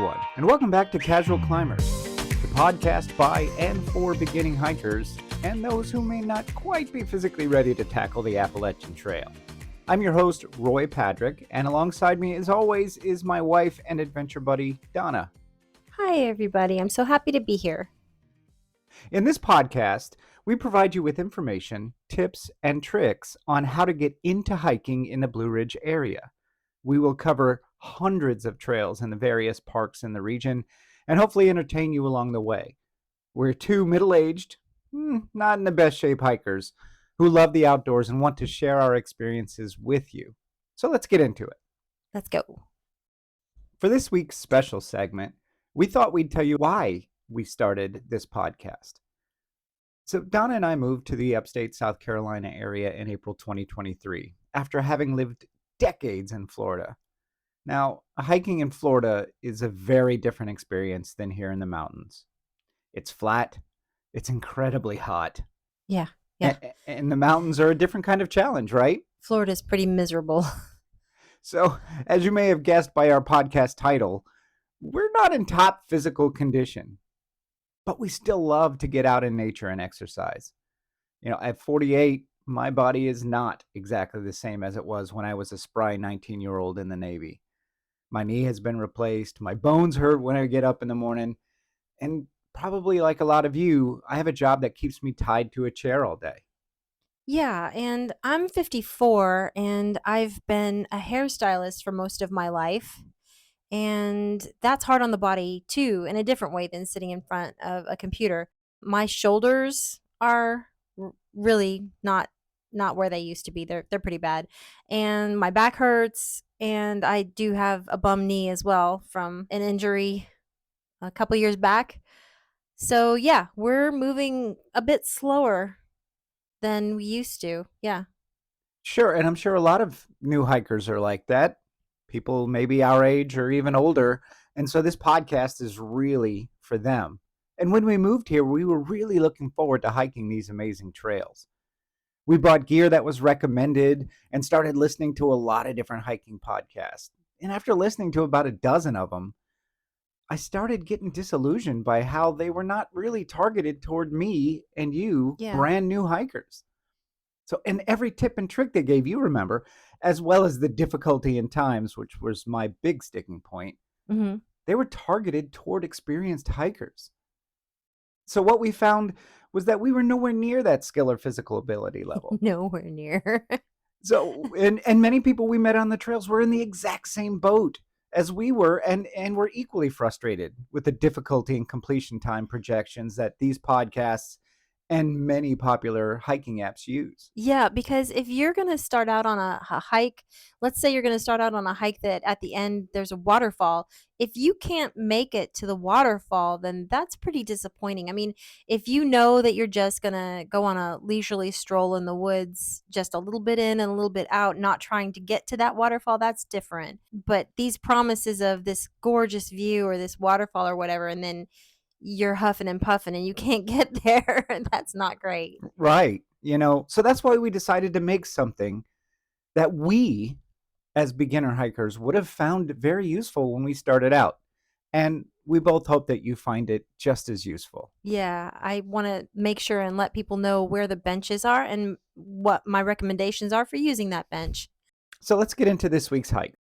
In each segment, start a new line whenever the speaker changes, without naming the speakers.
everyone, and welcome back to Casual Climbers, the podcast by and for beginning hikers and those who may not quite be physically ready to tackle the Appalachian Trail. I'm your host, Roy Padrick, and alongside me, as always, is my wife and adventure buddy, Donna.
Hi, everybody. I'm so happy to be here.
In this podcast, we provide you with information, tips, and tricks on how to get into hiking in the Blue Ridge area. We will cover hundreds of trails in the various parks in the region and hopefully entertain you along the way. We're two middle-aged, not in the best shape hikers who love the outdoors and want to share our experiences with you. So let's get into it.
Let's go.
For this week's special segment, we thought we'd tell you why we started this podcast. So Donna and I moved to the upstate South Carolina area in April 2023 after having lived decades in Florida. Now, hiking in Florida is a very different experience than here in the mountains. It's flat, it's incredibly hot.
Yeah.
And the mountains are a different kind of challenge, right?
Florida's pretty miserable.
So, as you may have guessed by our podcast title, we're not in top physical condition, but we still love to get out in nature and exercise. You know, at 48, my body is not exactly the same as it was when I was a spry 19-year-old in the Navy. My knee has been replaced. My bones hurt when I get up in the morning. And probably like a lot of you, I have a job that keeps me tied to a chair all day.
Yeah, and I'm 54 and I've been a hairstylist for most of my life. And that's hard on the body too, in a different way than sitting in front of a computer. My shoulders are really not where they used to be. They're pretty bad. And my back hurts, and I do have a bum knee as well from an injury a couple years back. So yeah, we're moving a bit slower than we used to. Yeah.
Sure, and I'm sure a lot of new hikers are like that. People maybe our age or even older. And so this podcast is really for them. And when we moved here, we were really looking forward to hiking these amazing trails. We bought gear that was recommended and started listening to a lot of different hiking podcasts. And after listening to about a dozen of them, I started getting disillusioned by how they were not really targeted toward me and you, brand new hikers. So, and every tip and trick they gave, you remember, as well as the difficulty in times, which was my big sticking point, they were targeted toward experienced hikers. So what we found was that we were nowhere near that skill or physical ability level.
Nowhere near.
So, and many people we met on the trails were in the exact same boat as we were, and were equally frustrated with the difficulty and completion time projections that these podcasts and many popular hiking apps use.
Yeah, because if you're going to start out on a hike, let's say you're going to start out on a hike that at the end there's a waterfall. If you can't make it to the waterfall, then that's pretty disappointing. I mean, if you know that you're just going to go on a leisurely stroll in the woods, just a little bit in and a little bit out, not trying to get to that waterfall, that's different. But these promises of this gorgeous view or this waterfall or whatever, and then you're huffing and puffing and you can't get there. That's not great.
Right. You know, so that's why we decided to make something that we, as beginner hikers, would have found very useful when we started out. And we both hope that you find it just as useful.
Yeah, I want to make sure and let people know where the benches are and what my recommendations are for using that bench.
So let's get into this week's hike.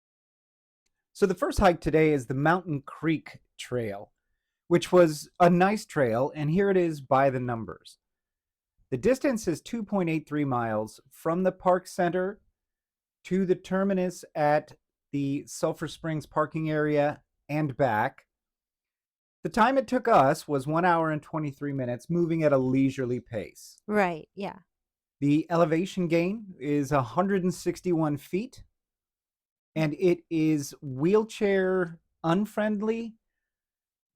So the first hike today is the Mountain Creek Trail, which was a nice trail, and here it is by the numbers. The distance is 2.83 miles from the park center to the terminus at the Sulphur Springs parking area and back. The time it took us was 1 hour and 23 minutes, moving at a leisurely pace.
Right, yeah.
The elevation gain is 161 feet, and it is wheelchair unfriendly,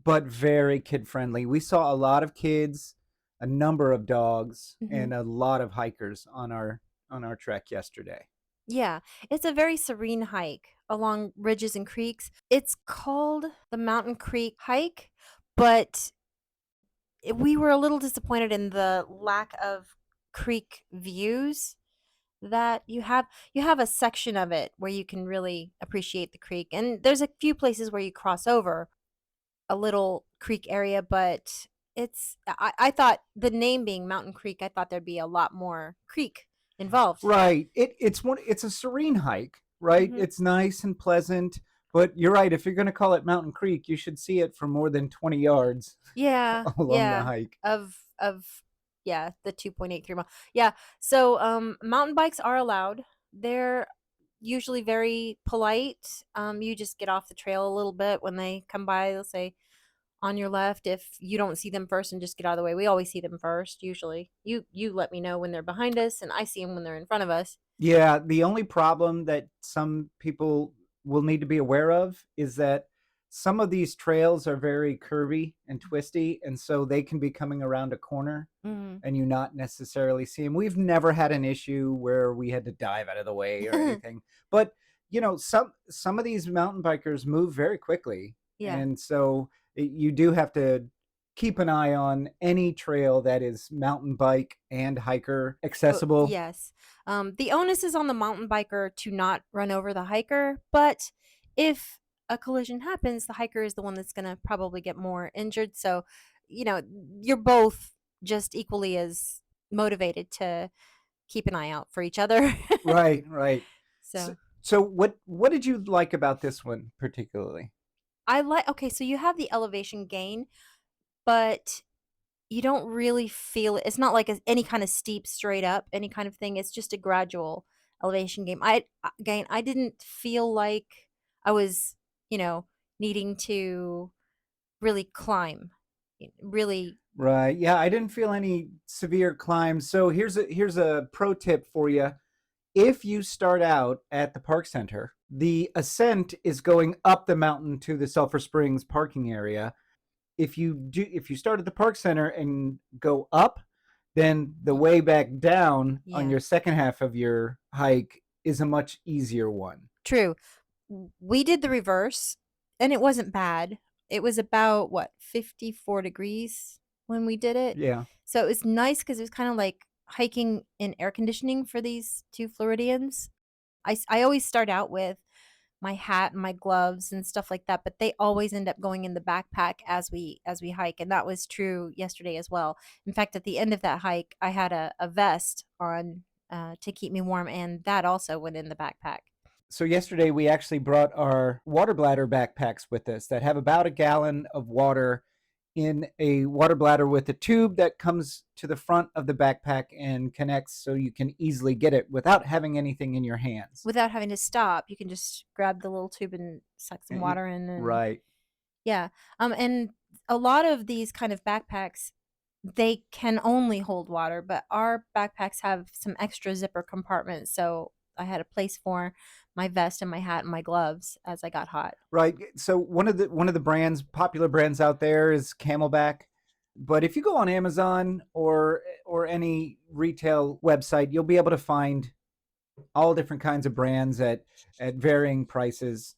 but very kid-friendly. We saw a lot of kids, a number of dogs, and a lot of hikers on our trek yesterday.
Yeah, it's a very serene hike along ridges and creeks. It's called the Mountain Creek Hike, but we were a little disappointed in the lack of creek views that you have a section of it where you can really appreciate the creek, and there's a few places where you cross over, a little creek area, but I thought the name being Mountain Creek, I thought there'd be a lot more creek involved.
Right. It's a serene hike, right?
Hmm.
It's nice and pleasant, but you're right. If you're going to call it Mountain Creek, you should see it for more than 20 yards
Yeah,
along the
yeah.
hike.
Of yeah, the 2.83 mile. Yeah. So mountain bikes are allowed. They're usually very polite. You just get off the trail a little bit when they come by. They'll say on your left if you don't see them first and just get out of the way. We always see them first usually. You let me know when they're behind us and I see them when they're in front of us.
Yeah, the only problem that some people will need to be aware of is that some of these trails are very curvy and twisty, and so they can be coming around a corner
Mhm.
and you not necessarily see them. We've never had an issue where we had to dive out of the way or anything. But, some of these mountain bikers move very quickly,
Yeah.
and so you do have to keep an eye on any trail that is mountain bike and hiker
Oh,
accessible.
yes. The onus is on the mountain biker to not run over the hiker, but if a collision happens, the hiker is the one that's going to probably get more injured. So, you know, you're both just equally as motivated to keep an eye out for each other.
Right, right. So,
So,
so what did you like about this one particularly?
okay, so you have the elevation gain, but you don't really feel it. It's not like any kind of steep straight up, any kind of thing. It's just a gradual elevation gain. I didn't feel like I was, you know, needing to really climb. Really.
Right. Yeah, I didn't feel any severe climbs. So here's a pro tip for you. If you start out at the park center, the ascent is going up the mountain to the Sulphur Springs parking area. If you start at the park center and go up, then the way back down on
Yeah,
your second half of your hike is a much easier one.
true. We did the reverse and it wasn't bad. It was about what, 54 degrees when we did it.
Yeah.
So it was nice because it was kind of like hiking in air conditioning for these two Floridians. I always start out with my hat and my gloves and stuff like that, but they always end up going in the backpack as we hike, and that was true yesterday as well. In fact, at the end of that hike, I had a vest on to keep me warm, and that also went in the backpack.
So yesterday we actually brought our water bladder backpacks with us that have about a gallon of water in a water bladder with a tube that comes to the front of the backpack and connects so you can easily get it without having anything in your hands.
Without having to stop, you can just grab the little tube and suck some
Eh,
water in, and
Right.
yeah. And a lot of these kind of backpacks, they can only hold water, but our backpacks have some extra zipper compartments, so I had a place for my vest and my hat and my gloves as I got hot.
Right. So one of the brands, popular brands out there is Camelback. But if you go on Amazon or any retail website, you'll be able to find all different kinds of brands at varying prices.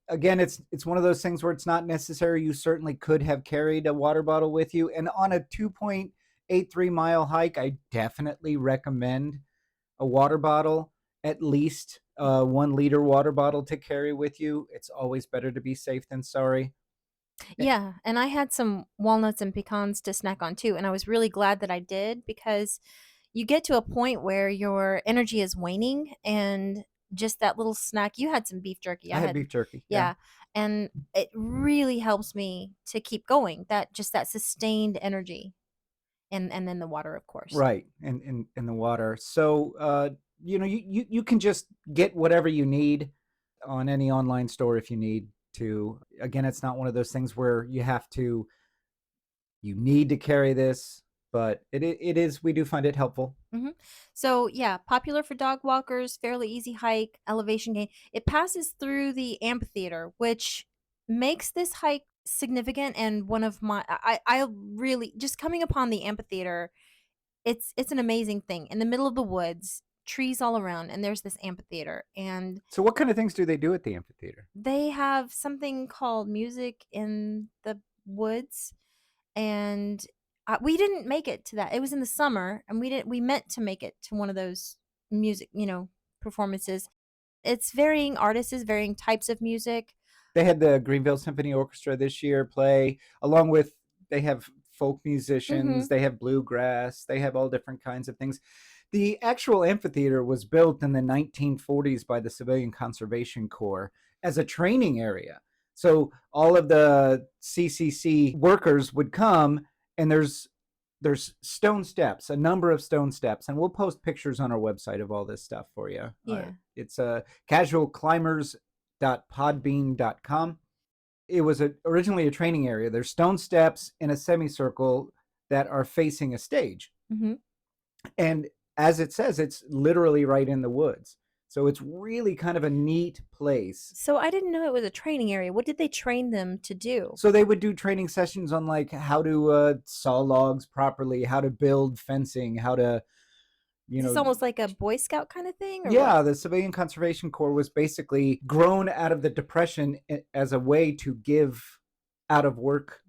Again, it's one of those things where it's not necessary. You certainly could have carried a water bottle with you. And on a 2.83-mile hike, I definitely recommend a water bottle, at least a 1 liter water bottle to carry with you. It's always better to be safe than sorry. Eh,
Yeah, and I had some walnuts and pecans to snack on too, and I was really glad that I did because you get to a point where your energy is waning and just that little snack. You had some beef jerky.
I
I
had
had
beef jerky. Yeah.
Yeah, and it really helps me to keep going. That sustained energy, and then the water, of course.
Right. In the water. So you can just get whatever you need on any online store if you need to. Again, it's not one of those things where you need to carry this, but it is, we do find it helpful.
Mhm. So, yeah, popular for dog walkers, fairly easy hike, elevation gain. It passes through the amphitheater, which makes this hike significant and one of my I really just coming upon the amphitheater, it's an amazing thing. In the middle of the woods, trees all around, and there's this amphitheater, and
So what kind of things do they do at the amphitheater?
they have something called Music in the Woods, and we didn't make it to that. It was in the summer, and we meant to make it to one of those music, performances. It's varying artists, varying types of music.
They had the Greenville Symphony Orchestra this year play, along with they have folk musicians,
Mhm.
they have bluegrass, they have all different kinds of things. The actual amphitheater was built in the 1940s by the Civilian Conservation Corps as a training area. So all of the CCC workers would come, and there's stone steps, a number of stone steps, and we'll post pictures on our website of all this stuff for you.
Yeah.
It's casualclimbers.podbean.com. It was originally a training area. There's stone steps in a semicircle that are facing a stage.
Mhm.
And as it says, it's literally right in the woods. So it's really kind of a neat place.
So I didn't know it was a training area. What did they train them to do?
So they would do training sessions on like how to saw logs properly, how to build fencing, how to, you
Is this
know,
almost like a Boy Scout kind of thing, or what?
yeah, the Civilian Conservation Corps was basically grown out of the Depression as a way to give out of work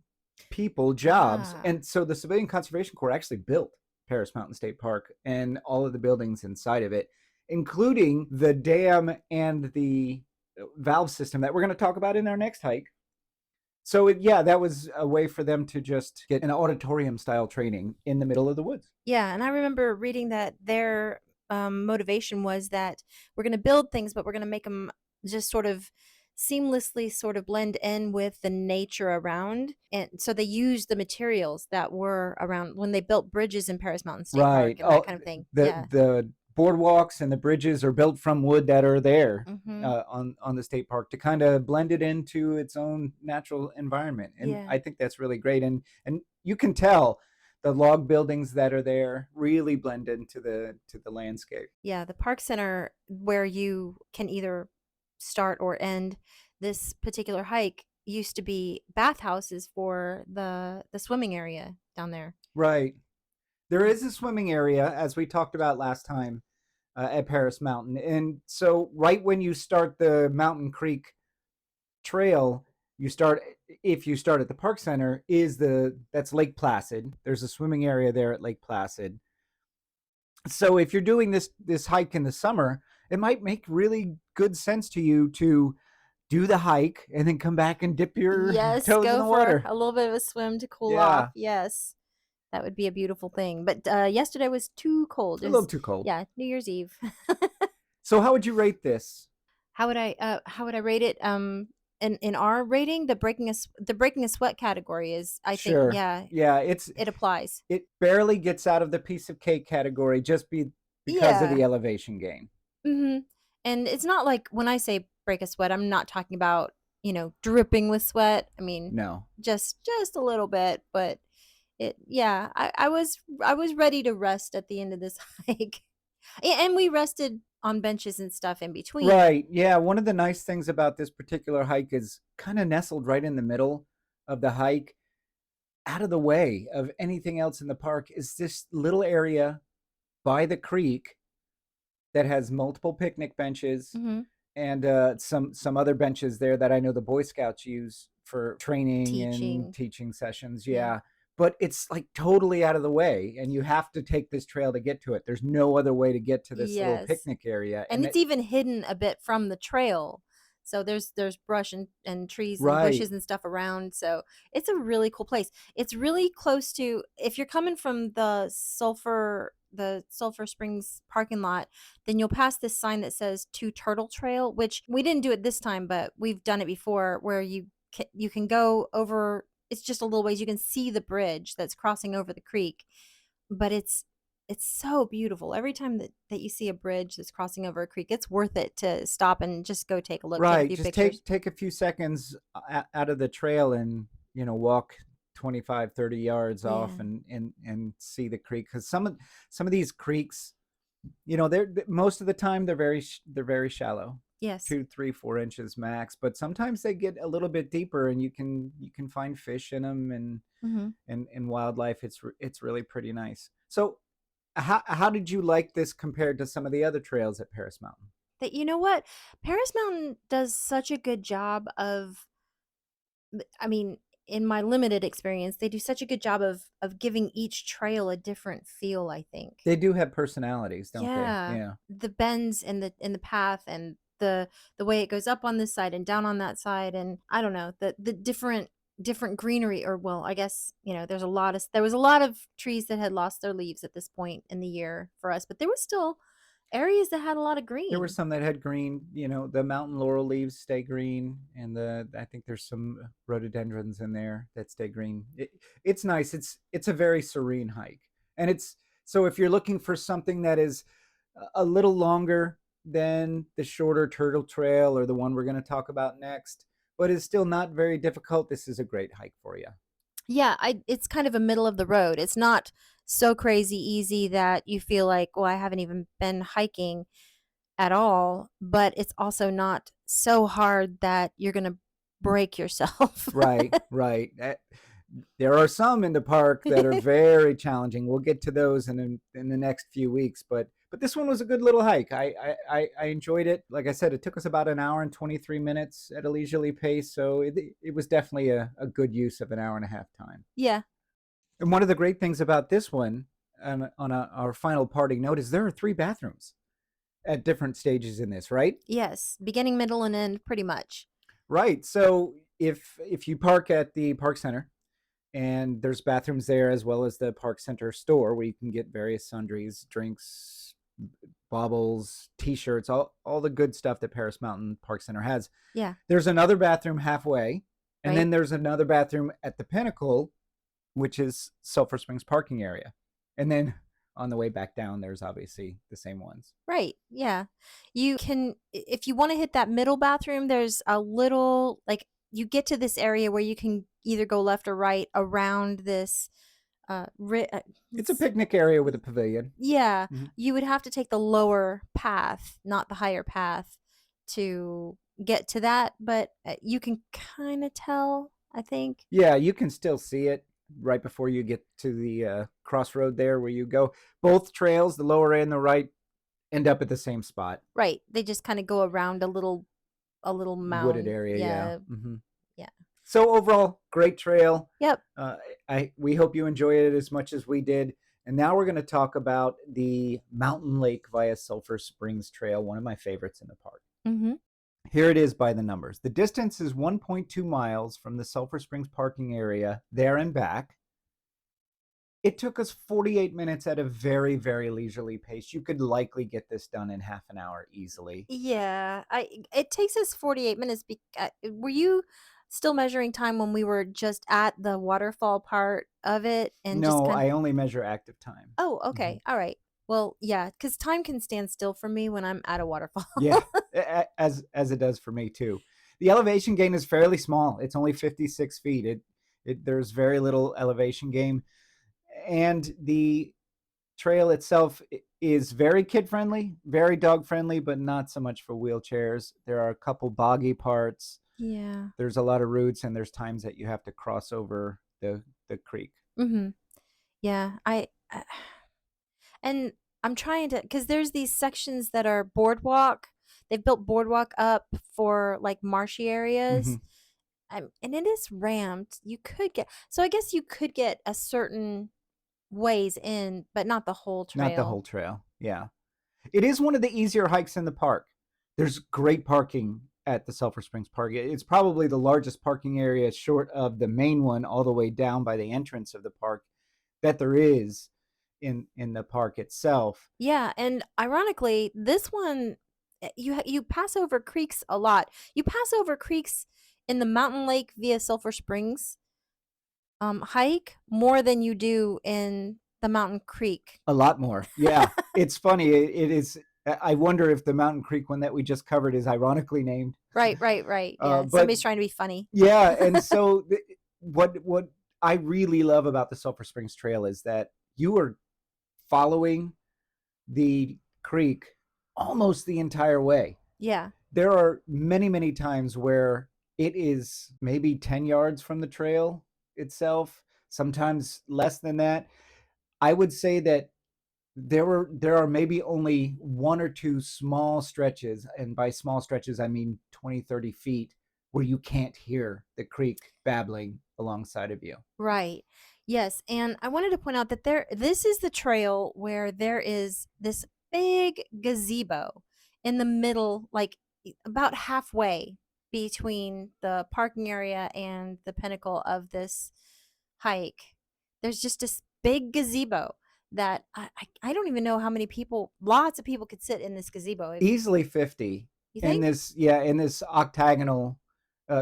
people jobs.
Ah.
And so the Civilian Conservation Corps actually built Paris Mountain State Park and all of the buildings inside of it, including the dam and the valve system that we're going to talk about in our next hike. So yeah, that was a way for them to just get an auditorium style training in the middle of the woods.
Yeah, and I remember reading that their motivation was that we're going to build things, but we're going to make them just sort of seamlessly sort of blend in with the nature around. And so they used the materials that were around when they built bridges in Paris Mountain State Park
Right.
and that kind of thing. Yeah.
The boardwalks and the bridges are built from wood that are there
Mm-hmm.
on the state park to kind of blend it into its own natural environment. And
Yeah.
I think that's really great. And you can tell the log buildings that are there really blend into the landscape.
Yeah, the park center where you can either start or end this particular hike used to be bathhouses for the swimming area down there.
Right. There is a swimming area, as we talked about last time, at Paris Mountain. And so right when you start the Mountain Creek Trail, if you start at the park center, that's Lake Placid. There's a swimming area there at Lake Placid. So if you're doing this hike in the summer, it might make really good sense to you to do the hike and then come back and dip your
Yes,
toes in
go
the
for
water.
a little bit of a swim to cool
Yeah.
off. Yes. That would be a beautiful thing. But yesterday was too cold.
A
It
little
was,
too cold.
yeah, New Year's Eve.
So how would you rate this?
How would I rate it? In our rating, the breaking a sweat category is, I think,
Sure.
yeah,
Yeah,
it applies.
it barely gets out of the piece of cake category just because of the
Yeah.
elevation gain.
Hmm. And it's not like when I say break a sweat, I'm not talking about, dripping with sweat. I mean,
No.
just a little bit, but yeah, I was ready to rest at the end of this hike. And we rested on benches and stuff in between.
Right. Yeah, one of the nice things about this particular hike is kind of nestled right in the middle of the hike, out of the way of anything else in the park, is this little area by the creek that has multiple picnic benches
Hmm.
and some other benches there that I know the Boy Scouts use for training
Teaching.
and teaching sessions.
Yeah.
Yeah. But it's like totally out of the way, and you have to take this trail to get to it. There's no other way to get to this little
Yes.
picnic area.
And it's even hidden a bit from the trail. So there's brush and trees and
Right.
bushes and stuff around. So it's a really cool place. It's really close to, if you're coming from the Sulphur Springs parking lot, then you'll pass this sign that says To Turtle Trail, which we didn't do it this time, but we've done it before, where you can go over. It's just a little ways. You can see the bridge that's crossing over the creek, but it's so beautiful. Every time that you see a bridge that's crossing over a creek, it's worth it to stop and just go take a look, take a
Right.
few
Just
pictures.
take a few seconds out of the trail and, walk 25, 30 yards off
Yeah.
and see the creek. Because some of these creeks, they're most of the time they're very shallow.
Yes.
2, 3, 4 inches max, but sometimes they get a little bit deeper, and you can find fish in them
Hmm.
and wildlife. It's really pretty nice. So how did you like this compared to some of the other trails at Paris Mountain?
That, you know what? Paris Mountain does such a good job of, I mean, in my limited experience, they do such a good job of giving each trail a different feel, I think.
They do have personalities, don't
Yeah.
they? Yeah.
The bends in the path and the way it goes up on this side and down on that side, and I don't know, the different greenery, or well, I guess, there was a lot of trees that had lost their leaves at this point in the year for us, but there was still areas that had a lot of
There were
green.
some that had green, the mountain laurel leaves stay green, and I think there's some rhododendrons in there that stay green. It's nice. It's a very serene hike. And so if you're looking for something that is a little longer than the shorter Turtle Trail or the one we're going to talk about next, but is still not very difficult, this is a great hike for you.
Yeah, it's kind of a middle of the road. It's not so crazy easy that you feel like, well, I haven't even been hiking at all, but it's also not so hard that you're going to break yourself.
Right, right. There are some in the park that are very challenging. We'll get to those in the next few weeks, but this one was a good little hike. I enjoyed it. Like I said, it took us about an hour and 23 minutes at a leisurely pace, so it was definitely a good use of an hour and a half time.
Yeah.
And one of the great things about this one, on our final parting note, is there are 3 bathrooms at different stages in this, right?
Yes, beginning, middle, and end, pretty much.
Right. So if you park at the park center, and there's bathrooms there as well as the park center store where you can get various sundries, drinks, baubles, t-shirts, all the good stuff that Paris Mountain Park Center has.
Yeah.
There's another bathroom halfway, and
Right.
then there's another bathroom at the pinnacle, which is Sulphur Springs parking area. And then on the way back down, there's obviously the same ones.
Right. Yeah. You can, if you want to hit that middle bathroom, there's a little, like, you get to this area where you can either go left or right around this.
It's a picnic area with a pavilion.
Yeah.
Mhm.
You would have to take the lower path, not the higher path, to get to that, but you can kind of tell, I think.
Yeah, you can still see it right before you get to the crossroad there where you go. Both trails, the lower and the right, end up at the same spot.
Right. They just kind of go around a little mound.
Wooded area, yeah.
Yeah.
So overall, great trail.
Yep.
We hope you enjoy it as much as we did. And now we're going to talk about the Mountain Lake via Sulphur Springs Trail, one of my favorites in the park.
Mm-hmm.
Here it is by the numbers. The distance is 1.2 miles from the Sulphur Springs parking area there and back. It took us 48 minutes at a very, very leisurely pace. You could likely get this done in half an hour easily.
Yeah, it takes us 48 minutes. Were you still measuring time when we were just at the waterfall part of it? And just
No,
kind
I only measure active time.
Oh, okay. All right. Well, yeah, because time can stand still for me when I'm at a waterfall.
Yeah, as it does for me too. The elevation gain is fairly small. It's only 56 feet. There's very little elevation gain, and the trail itself is very kid friendly, very dog friendly, but not so much for wheelchairs. There are a couple boggy parts.
Yeah.
There's a lot of roots, and there's times that you have to cross over the creek.
Mm-hmm. Yeah. And I'm trying to, because there's these sections that are boardwalk. They've built boardwalk up for like marshy areas. And it is ramped. So I guess you could get a certain ways in, but not the whole trail.
Not the whole trail. Yeah. It is one of the easier hikes in the park. There's great parking at the Sulphur Springs Park. It's probably the largest parking area short of the main one all the way down by the entrance of the park that there is in the park itself.
Yeah, and ironically, this one you pass over creeks a lot. You pass over creeks in the Mountain Lake via Sulphur Springs hike more than you do in the Mountain Creek.
A lot more. Yeah. It's funny. It is. I wonder if the Mountain Creek one that we just covered is ironically named.
Right. Yeah, somebody's trying to be funny.
Yeah, and so what I really love about the Sulphur Springs Trail is that you are following the creek almost the entire way.
Yeah.
There are many, many times where it is maybe 10 yards from the trail itself, sometimes less than that. I would say that there are maybe only one or two small stretches, and by small stretches I mean 20, 30 feet, where you can't hear the creek babbling alongside of you.
Right. Yes, and I wanted to point out that this is the trail where there is this big gazebo in the middle, like about halfway between the parking area and the pinnacle of this hike, there's just this big gazebo that I don't even know how many people, lots of people could sit in this gazebo.
Easily 50
You
in
think?
this, yeah, in this octagonal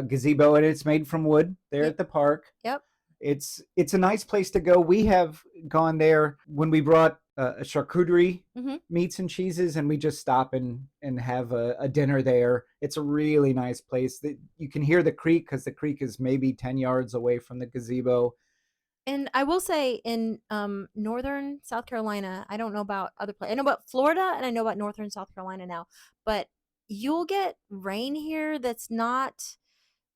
gazebo, and it's made from wood there
Yeah.
at the park.
Yep.
It's a nice place to go. We have gone there when we brought a charcuterie
Mm-hmm.
meats and cheeses, and we just stop and have a dinner there. It's a really nice place. That you can hear the creek because the creek is maybe 10 yards away from the gazebo.
And I will say in northern South Carolina, I don't know about other places. I know about Florida and I know about northern South Carolina now, but you'll get rain here that's not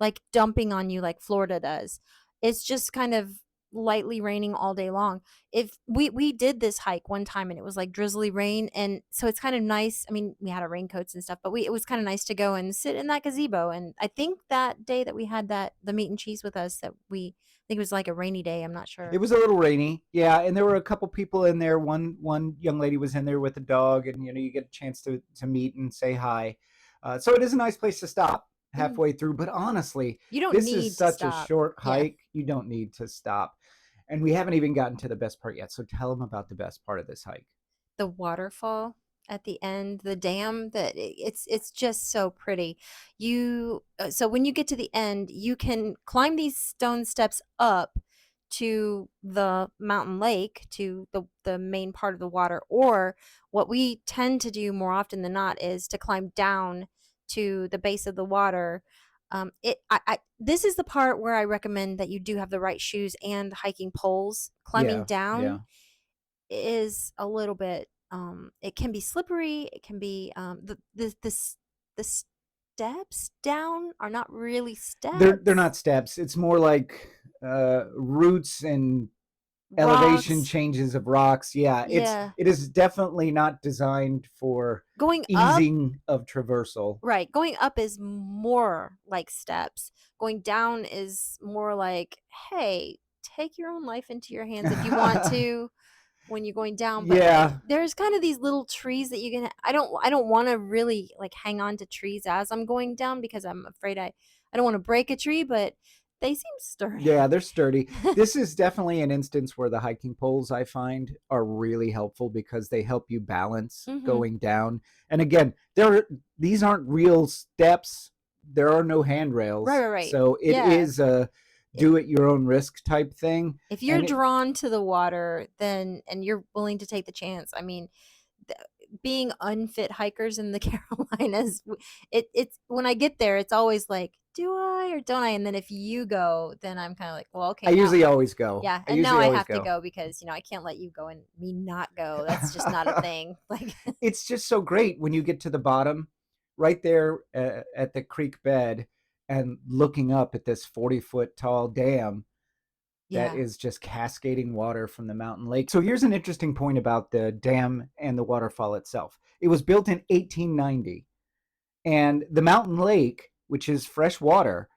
like dumping on you like Florida does. It's just kind of lightly raining all day long. If we did this hike one time and it was like drizzly rain, and so it's kind of nice. I mean, we had our raincoats and stuff, but we it was kind of nice to go and sit in that gazebo. And I think that day that we had that the meat and cheese with us, that we I think it was like a rainy day. I'm not
It
sure.
was a little rainy, yeah, and there were a couple people in there. One young lady was in there with a dog, and you get a chance to meet and say hi. So it is a nice place to stop
Mhm.
halfway through. But honestly,
You don't
this is
need to
such a
stop.
short
Yeah.
hike. You don't need to stop, and we haven't even gotten to the best part yet. So tell them about the best part of this hike.
The waterfall at the end, the dam, that it's just so pretty. You so when you get to the end, you can climb these stone steps up to the mountain lake, to the main part of the water, or what we tend to do more often than not is to climb down to the base of the water. It I this is the part where I recommend that you do have the right shoes and hiking poles. Climbing
Yeah, yeah.
down is a little bit it can be slippery, it can be the steps down are not really
They're
steps.
not steps. It's more like roots and elevation
Rocks.
changes of rocks. Yeah,
Yeah.
it is definitely not designed for
Going up,
easing of traversal.
right, going up is more like steps. Going down is more like, hey, take your own life into your hands if you want to when you're going down. But
Yeah,
there's kind of these little trees that you can I don't want to really like hang on to trees as I'm going down because I'm afraid I don't want to break a tree, but they seem sturdy.
yeah, they're sturdy. This is definitely an instance where the hiking poles I find are really helpful because they help you balance
Mhm.
going down. And again, these aren't real steps. There are no
Right,
handrails.
right, right.
So it
Yeah.
is a
I-
do it your own risk type thing.
If you're
And it,
drawn to the water, then and you're willing to take the chance. I mean, th- being unfit hikers in the Carolinas, it's when I get there, it's always like, do I or don't I? And then if you go, then I'm kind of like, well,
I
okay, now
usually always go.
yeah,
I
and now
usually
I
always
have to
go.
go because I can't let you go and me not go. That's just not a thing. Like,
It's just so great when you get to the bottom, right there at the creek bed, and looking up at this 40-foot tall dam that
yeah,
is just cascading water from the mountain lake. So here's an interesting point about the dam and the waterfall itself. It was built in 1890, and the mountain lake, which is fresh water,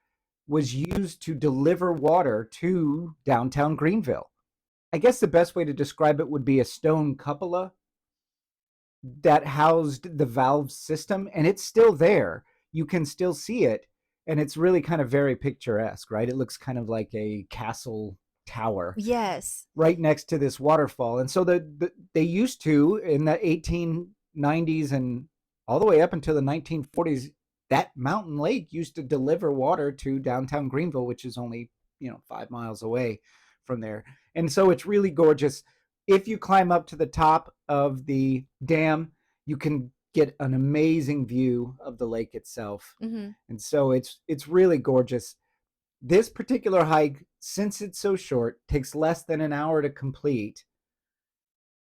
was used to deliver water to downtown Greenville. I guess the best way to describe it would be a stone cupola that housed the valve system, and it's still there. You can still see it, and it's really kind of very picturesque, right? It looks kind of like a castle tower
yes,
right next to this waterfall. And so they used to, in the 1890s and all the way up until the 1940s, that mountain lake used to deliver water to downtown Greenville, which is only 5 miles away from there. And so it's really gorgeous. If you climb up to the top of the dam, you can get an amazing view of the lake itself.
hmm
And so it's really gorgeous. This particular hike, since it's so short, takes less than an hour to complete,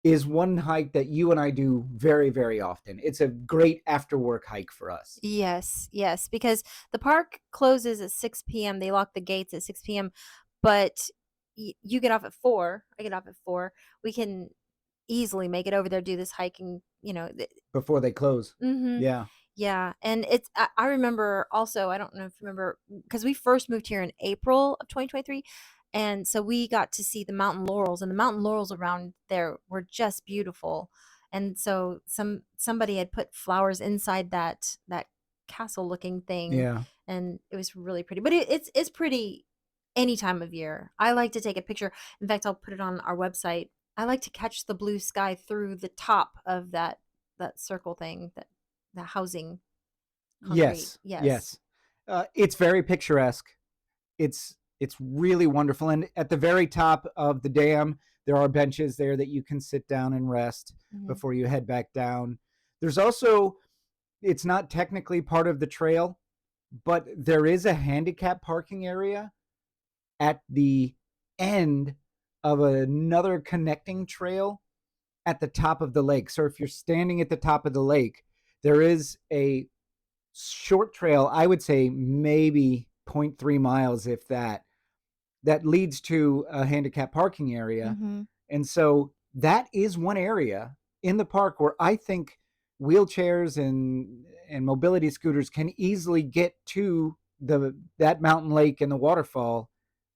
is one hike that you and I do very, very often. It's a great after work hike for us.
yes, yes. Because the park closes at 6 p.m. They lock the gates at 6 p.m. But you get off at 4. I get off at 4. We can easily make it over there, do this hiking.
Before they close.
Mm-hmm.
Yeah.
Yeah, and I remember also, I don't know if you remember, because we first moved here in April of 2023, and so we got to see the mountain laurels, and the mountain laurels around there were just beautiful. And so somebody had put flowers inside that castle looking thing,
Yeah.
and it was really pretty. But it's pretty any time of year. I like to take a picture. In fact, I'll put it on our website. I like to catch the blue sky through the top of that circle thing, that the housing concrete.
Yes.
Yes.
Yes. It's very picturesque. It's really wonderful. And at the very top of the dam, there are benches there that you can sit down and rest
Mhm.
before you head back down. There's also, it's not technically part of the trail, but there is a handicap parking area at the end of another connecting trail at the top of the lake. So if you're standing at the top of the lake, there is a short trail, I would say maybe 0.3 miles, if that, that leads to a handicap parking area.
Mhm.
And so that is one area in the park where I think wheelchairs and mobility scooters can easily get to that mountain lake and the waterfall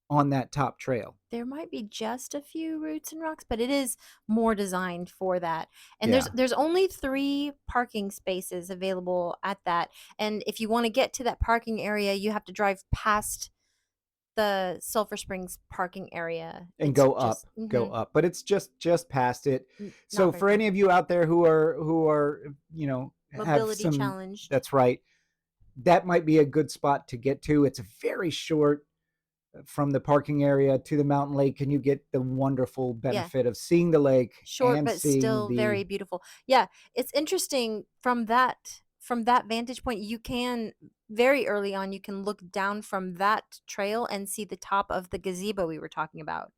on that top trail.
There might be just a few roots and rocks, but it is more designed for that. And
Yeah.
there's only 3 parking spaces available at that. And if you want to get to that parking area, you have to drive past the Sulphur Springs parking area.
And
It's
go up,
just
go up. But it's just past it.
not
So
very
for
far.
any of you out there who are, have
Mobility
some,
challenged.
that's right, that might be a good spot to get to. It's very short from the parking area to the mountain lake, and you get the wonderful benefit of seeing the lake
Short,
and
but
seeing
still very beautiful. Yeah, it's interesting from that vantage point. You can very early on, you can look down from that trail and see the top of the gazebo we were talking about.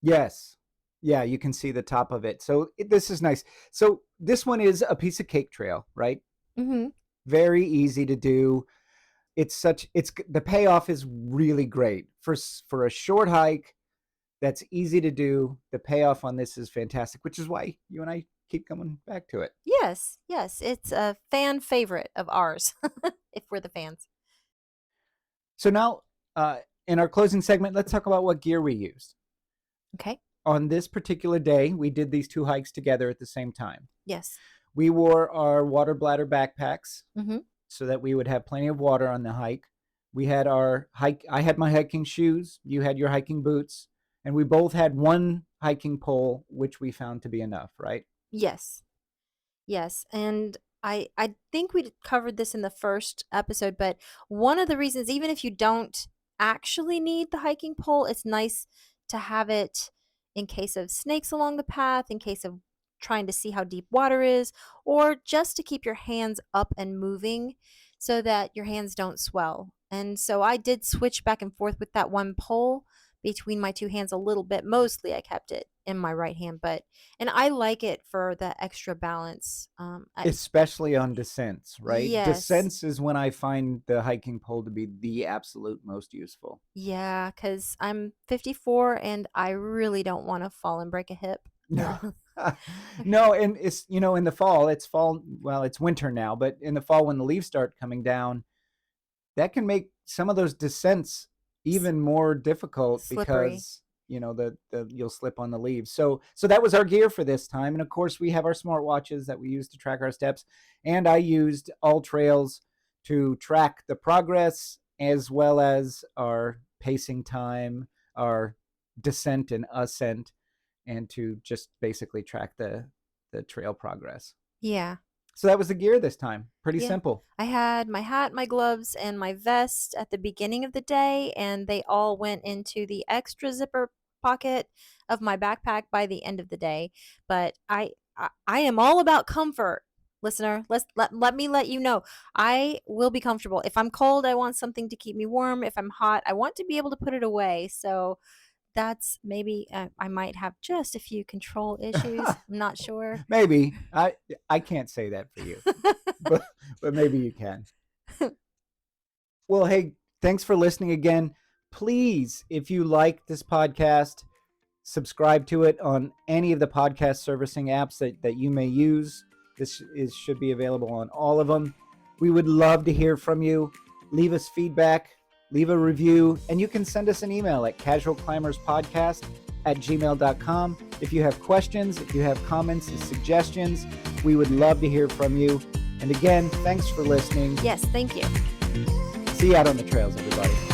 Yes. Yeah, you can see the top of it. So this is nice. So this one is a piece of cake trail, right?
Mm-hmm.
Very easy to do. It's the payoff is really great for a short hike that's easy to do. The payoff on this is fantastic, which is why you and I keep coming back to it.
Yes, it's a fan favorite of ours, if we're the fans.
So now, in our closing segment, let's talk about what gear we used.
Okay.
On this particular day, we did these 2 hikes together at the same time.
Yes.
We wore our water bladder backpacks
Mm-hmm.
so that we would have plenty of water on the hike. We had our hike. I had my hiking shoes. You had your hiking boots. And we both had one hiking pole, which we found to be enough, right?
Yes. And I think we covered this in the first episode, but one of the reasons, even if you don't actually need the hiking pole, it's nice to have it in case of snakes along the path, in case of trying to see how deep water is, or just to keep your hands up and moving so that your hands don't swell. And so I did switch back and forth with that one pole between my 2 hands a little bit. Mostly I kept it in my right hand, and I like it for the extra balance.
Especially on descents, right?
Yes.
Descents is when I find the hiking pole to be the absolute most useful.
Yeah, because I'm 54 and I really don't want to fall and break a hip.
No. No, and it's, in the fall, it's winter now, but in the fall when the leaves start coming down, that can make some of those descents even more difficult.
Slippery.
Because you'll slip on the leaves. So that was our gear for this time. And of course we have our smartwatches that we use to track our steps. And I used AllTrails to track the progress as well as our pacing time, our descent and ascent, and to just basically track the trail progress.
Yeah.
So that was the gear this time. Pretty
Yeah.
simple.
I had my hat, my gloves, and my vest at the beginning of the day, and they all went into the extra zipper pocket of my backpack by the end of the day. But I am all about comfort, listener. Let me let you know. I will be comfortable. If I'm cold, I want something to keep me warm. If I'm hot, I want to be able to put it away. So that's maybe I might have just a few control issues. I'm not sure.
Maybe. I can't say that for you. but maybe you can. Well, hey, thanks for listening again. Please, if you like this podcast, subscribe to it on any of the podcast servicing apps that you may use. This should be available on all of them. We would love to hear from you. Leave us feedback, leave a review, and you can send us an email at casualclimberspodcast@gmail.com. If you have questions, if you have comments and suggestions, we would love to hear from you. And again, thanks for listening.
Yes, thank you.
See you out on the trails, everybody.